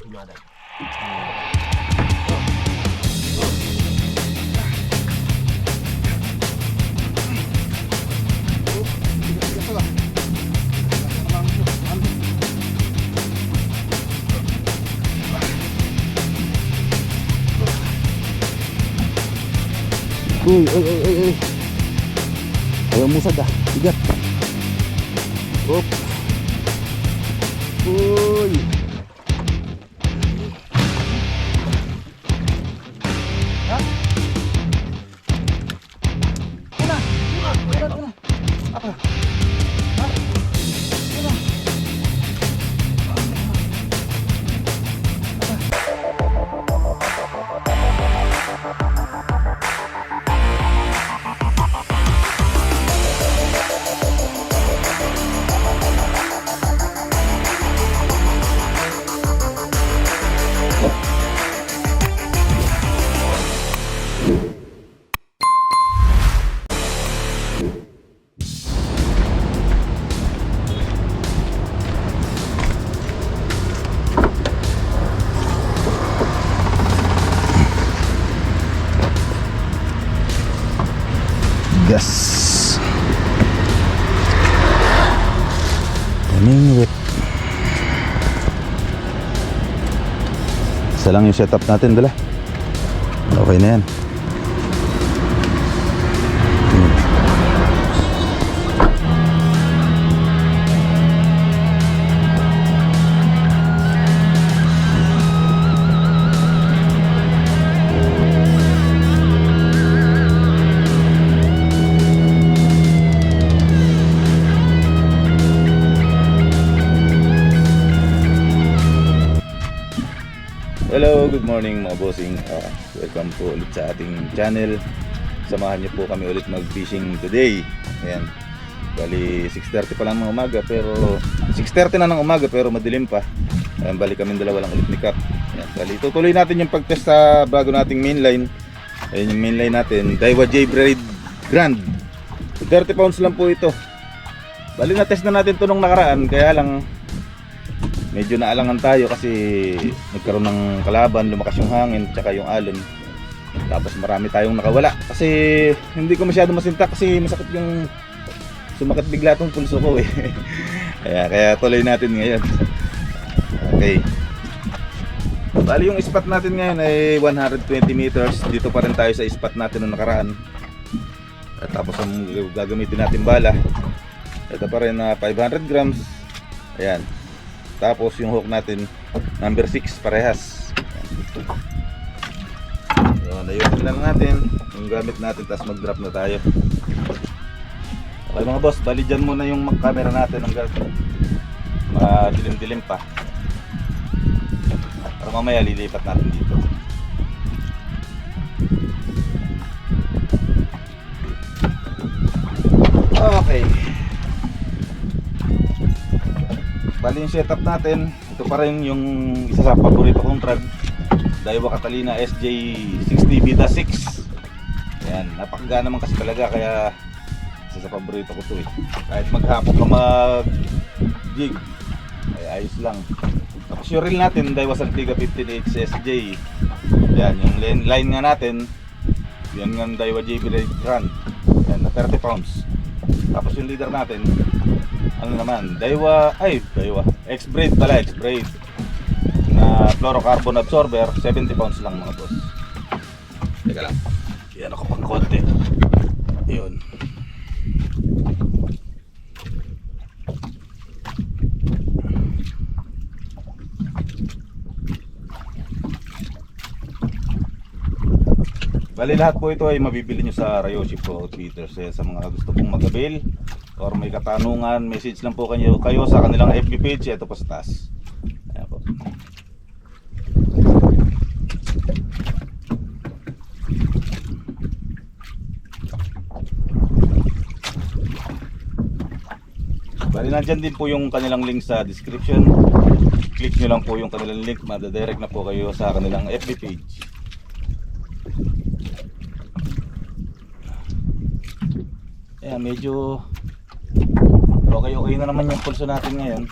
Gimana? Uy, uy, uy, uy, uy. Ayaw musad ah. Bigat. Up. Uy. Ha? Una. Una. Apa? Ha? Una. Gas. Kaming wet. Isa lang yung setup natin, dala. Okay na yan. Hello, good morning mga bossing. Welcome po ulit sa ating channel. Samahan niyo po kami ulit mag-fishing today. Ayan. Bali 6:30 pa lang ng umaga pero 6:30 na ng umaga pero madilim pa. Ayan, bali kami dalawa lang ulit ni Cap. Ayan, bali tutuloy natin yung pag-test sa bago nating mainline. Ayan yung mainline natin, Daiwa J-Braid Grand. 30 pounds lang po ito. Bali na-test na natin to nung nakaraan, kaya lang medyo naalangan tayo kasi nagkaroon ng kalaban, lumakas yung hangin tsaka yung alon. Tapos marami tayong nakawala kasi hindi ko masyado masinta kasi masakit yung sumakit bigla tong pulso ko eh. kaya tuloy natin ngayon. Okay. Bali yung spot natin ngayon ay 120 meters. Dito pa rin tayo sa spot natin nung nakaraan. At tapos ang gagamitin natin bala, ito pa rin na 500 grams. Ayan. Tapos yung hook natin number 6 parehas. Yun, ayun lang natin yung gamit natin, tapos mag drop na tayo. Okay mga boss, bali dyan muna yung camera natin hanggang madilim-dilim pa. Para mamaya lilipat natin dito. Okay. Bali yung setup natin, ito pa rin yung isa sa paborito kong trad, Daiwa Catalina SJ60 Beta 6. Ayan, napakagana naman kasi talaga, kaya isa sa paborito ko to eh. Kahit maghapon ka mag-jig ay ayos lang. Tapos yung reel natin, Daiwa Santiga 15H SJ. Ayan, yung line nga natin, yan nga Daiwa J-Braid Grand. Ayan, na 30 pounds. Tapos yung leader natin, ano naman, Daiwa X-Braid pala, X-Braid na fluorocarbon absorber, 70 pounds lang mga boss. Teka lang, yan ako pang konti. Yun. Bali lahat po ito ay mabibili nyo sa Ryoshi Pro Outfitters. Sa mga gusto pong mag-avail or may katanungan, message lang po kayo sa kanilang FB page. Ito po sa taas. Ayan po. Bali nandyan din po yung kanilang link sa description. Click nyo lang po yung kanilang link, madadirect na po kayo sa kanilang FB page. Ayan, medyo okay na naman yung pulso natin ngayon.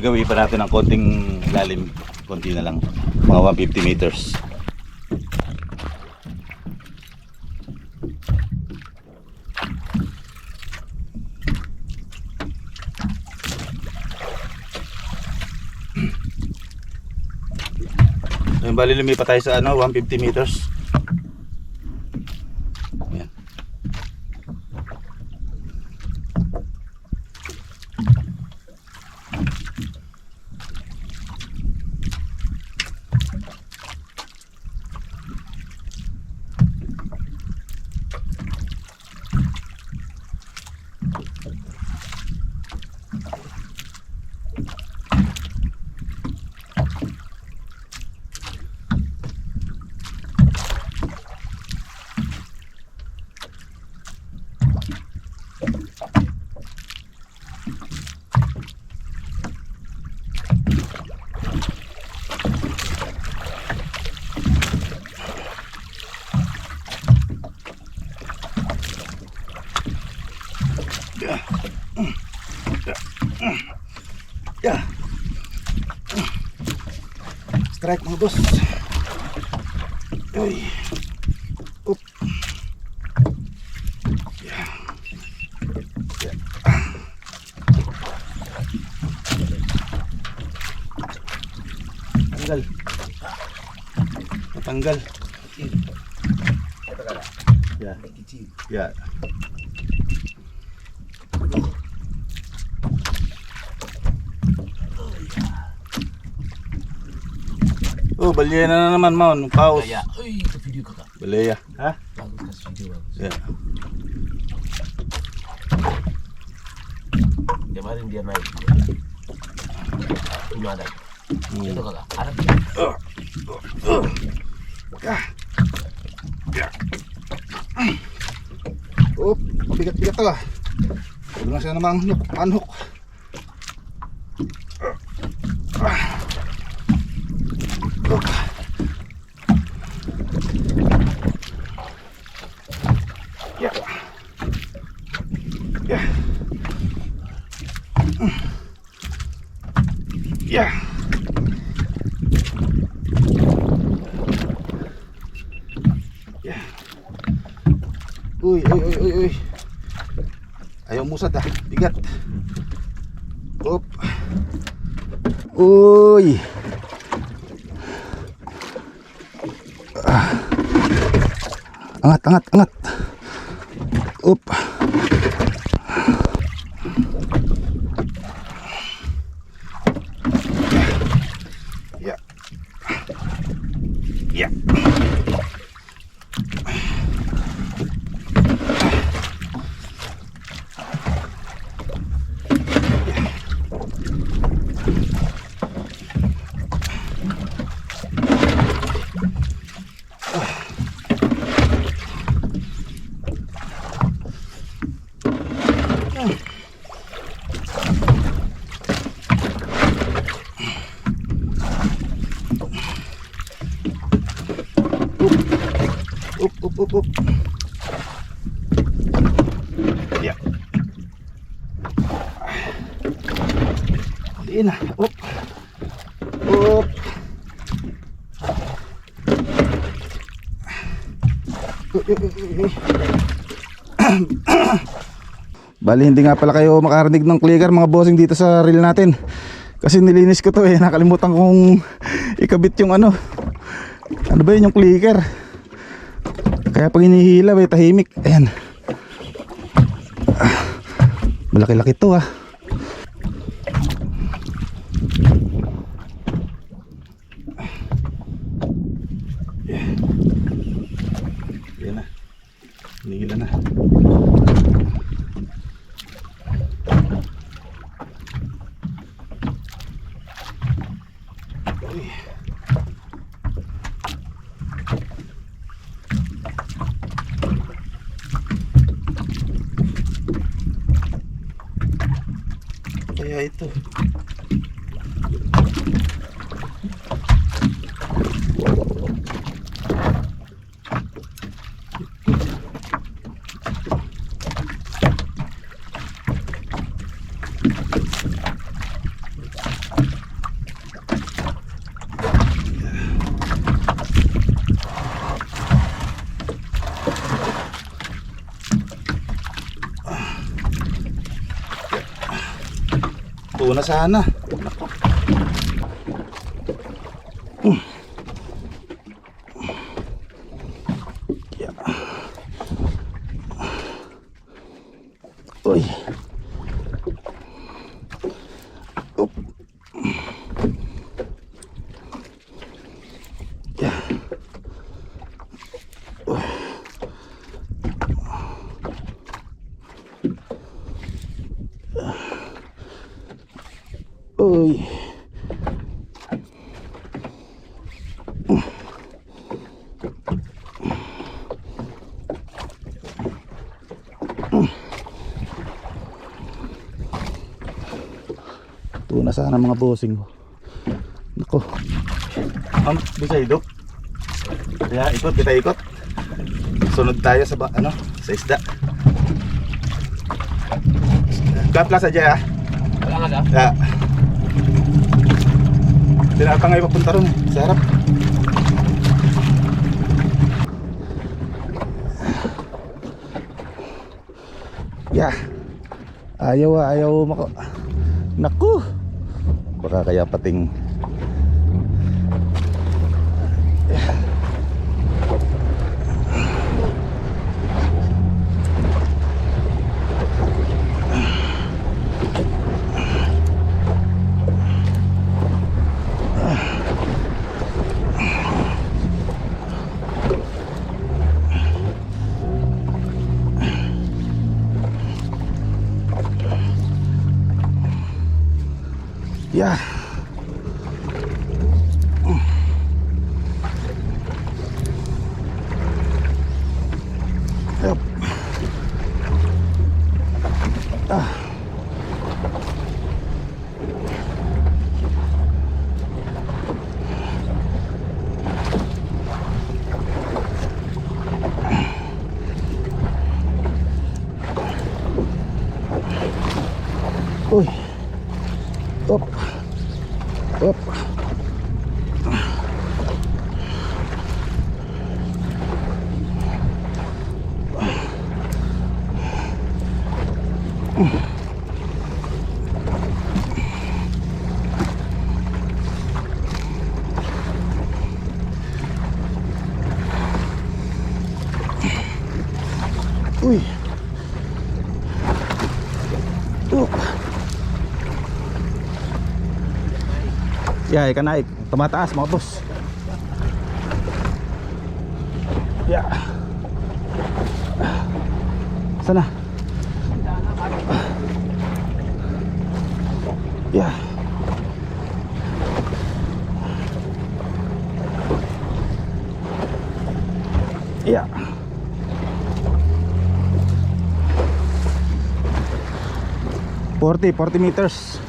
Igawi pa natin ng konting lalim. Konti na lang. Mga 150 meters. Ayun, bali lumipat tayo sa 150 meters. Ayan. Yeah. Strike mga boss. Uy. Up. Yeah. Yeah. Tanggal. Natanggal. Yeah. Yeah. Oh, balya na naman, Mon. Paus. Ya, itu video kakak. Balya. Ha? Bagus kasih video bagus. Yeah. Kemarin dia naik. Ini ada. Itu kakak. Ada. Oh, bigat-bigat to ah. Huwag na siya namang unhook. Yeah. Yeah. Yeah. Yeah. Uy, uy, uy, uy, uy. Ayaw musad ah, bigat. Op. Uy. Angat, angat, angat. Up. Ya. Ya. Up. Ya. Diin na. Up. Up. Bali hindi nga pala kayo makarinig ng clicker mga bossing dito sa reel natin. Kasi nilinis ko to eh. Nakalimutan kong ikabit yung ano ba yun, yung clicker. Kaya pag hinihila may tahimik. Ayan. Malaki-laki to ah. Ayan na. Hinihila na. Uy. Kaya ito. Tuna sana. Nako. Yeah. Uy. Up. Yeah. Uy. Tuna sana mga bossing ko. Nako. Bisa idok. Kaya ikot, kita ikot. Sunod tayo sa sa isda. Gapla saja ya. Wala nga daw. Ya. Tinatang ngayon papunta ron. Sa harap. Ya. Ayaw mako. Naku. Baka kaya pating ya. Yep. Uy. Up. Up. Uy. Ya, ikan naik, tumataas mga boss. Ya. Sana. Ya. Ya. Forty meters.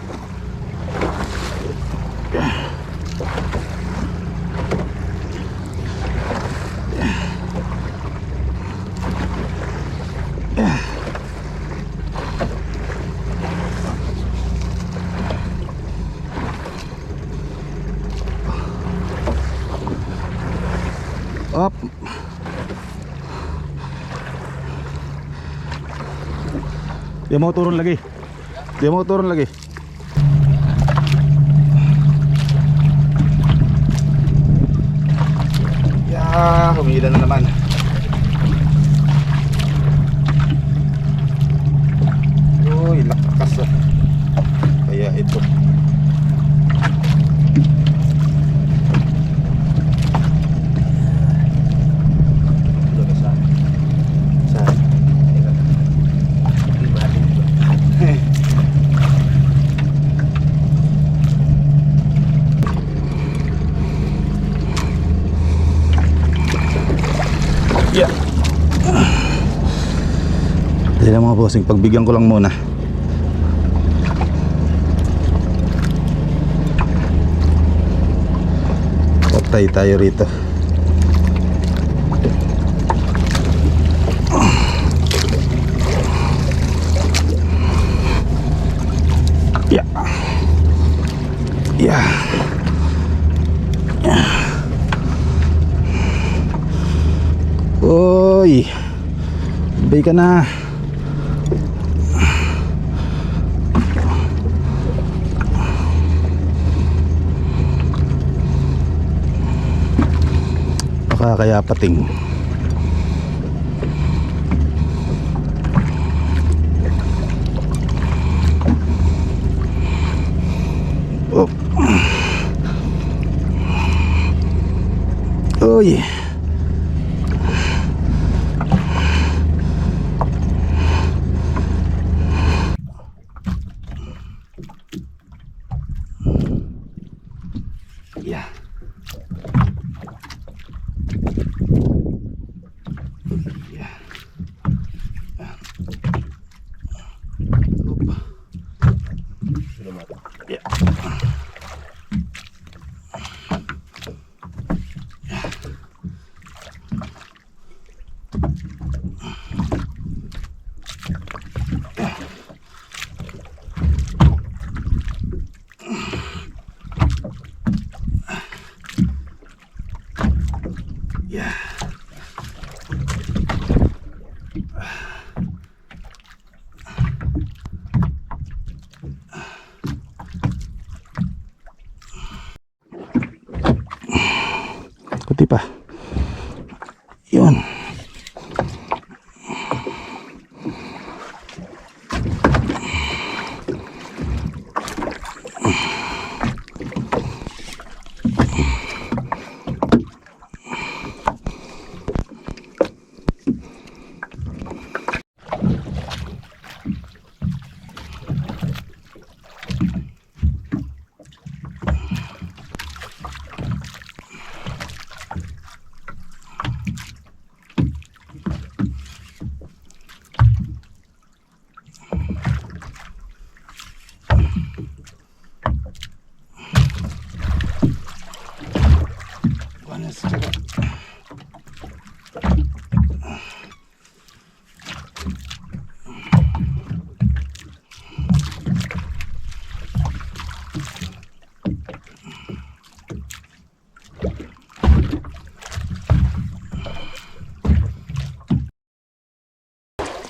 Up. Dia mau turun lagi. Ya, humila na naman. Uy, lakas ah. Kaya ito. Yeah. Dahil mga bossing, pagbigyan ko lang muna. Patay tayo rito. Yeah. Yeah. Uy, bay ka na. kaya pating. Oh. Oh yeah. Yeah. Yeah. Yeah. Yeah. Kunti pa. Yun.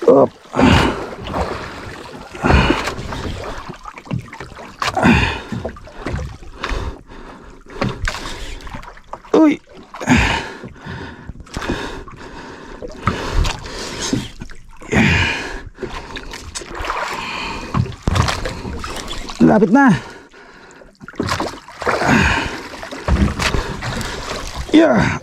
Up. Uy. Lapit na. Yeah.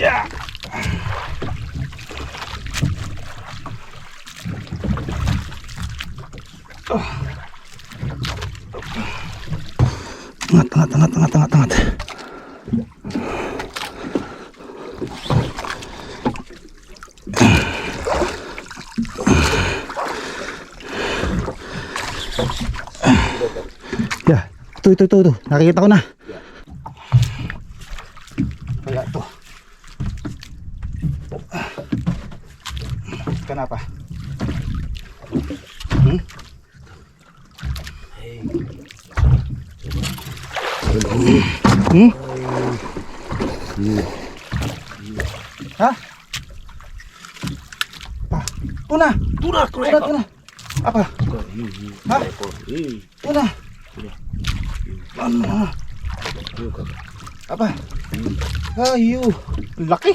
Yeah. Angat. Ya, tuh. Nakikita ko na. Kaya to. Kenapa? Hah? Tuna. Apa? Hah? Tuna. Ano? Apa? Ayo, laki.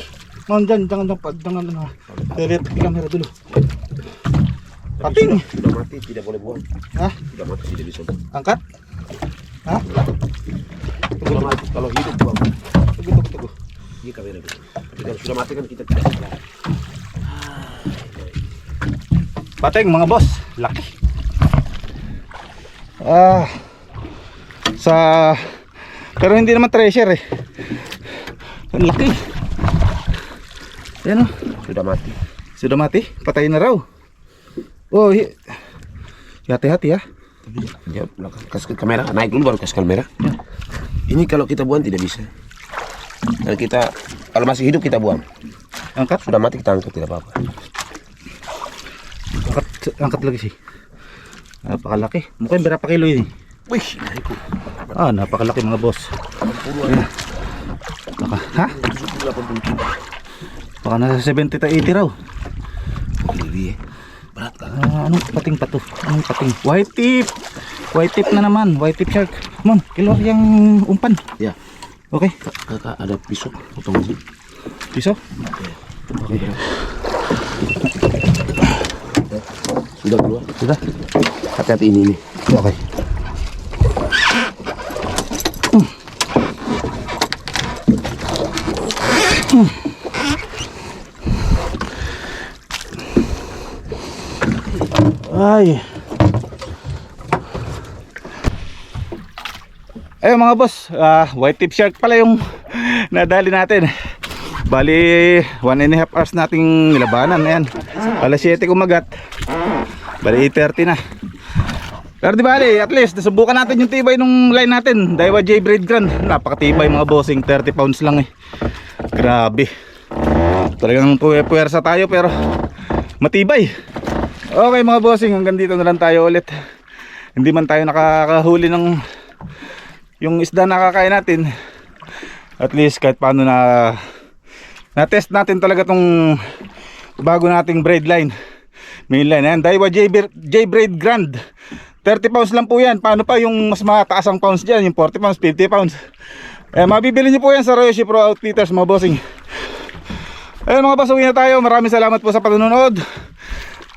Jangan na. Lihat kamera dulu. Pating. Sudah mati, tidak boleh buang. Hah? Sudah mati, tidak bisa buang. Angkat. Hah? Sudah mati, kalau hidup buang. Tunggu. Iya kamera dulu. Tapi kalau sudah mati kan kita tidak bisa. Pating mga boss, laki. Sa pero hindi naman treasure eh. Ang laki. Ayan o. Sudah mati. Sudah mati? Patay na raw. Oh, hati-hati ya. Dia kasih kamera, naik dulu baru kasih kamera. Ini kalau kita buang tidak bisa. Kalau masih hidup kita buang. Angkat? Sudah mati kita angkat tidak apa-apa. Angkat lagi sih. Napakalaki. Mukhang berapa kilo ini? Wih, naik. Napakalaki mga boss. Ayan. Ha? 80. Baka nasa 70 to 80 raw. Lebih ya. Berat kan? Anong pating pa to? Anong pating? White tip! White tip na naman. White tip shark. Come on, keluar yang umpan. Ya. Okay. Kakak ada pisau potong ini. Pisau? Oke. Sudah keluar. Sudah? Hati-hati ini nih. Okay. Ay. Ayun mga boss, white tip shark pala yung nadali natin. Bali 1.5 hours nating nilabanan. Ayan, alas 7 kumagat. Bali 8:30 na. Pero di bali, at least nasubukan natin yung tibay nung line natin, Daiwa J Braid Grand. Napakatibay mga bossing, 30 pounds lang eh. Grabe. Talagang puwersa tayo pero matibay. Okay mga bossing, hanggang dito na lang tayo ulit. Hindi man tayo nakakahuli ng yung isda na kakain natin. At least kahit paano na-test natin talaga tong bago nating braid line. Main line. Ayan, Daiwa J Braid Grand. 30 pounds lang po yan. Paano pa yung mas mataas ang pounds dyan? Yung 40 pounds, 50 pounds. Mabibili nyo po yan sa Royoshi Pro Outfitters mga bossing. Ayun mga boss, uwi na tayo. Maraming salamat po sa panonood.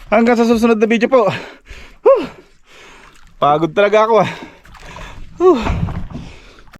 Hanggang sa susunod na video po. Pagod talaga ako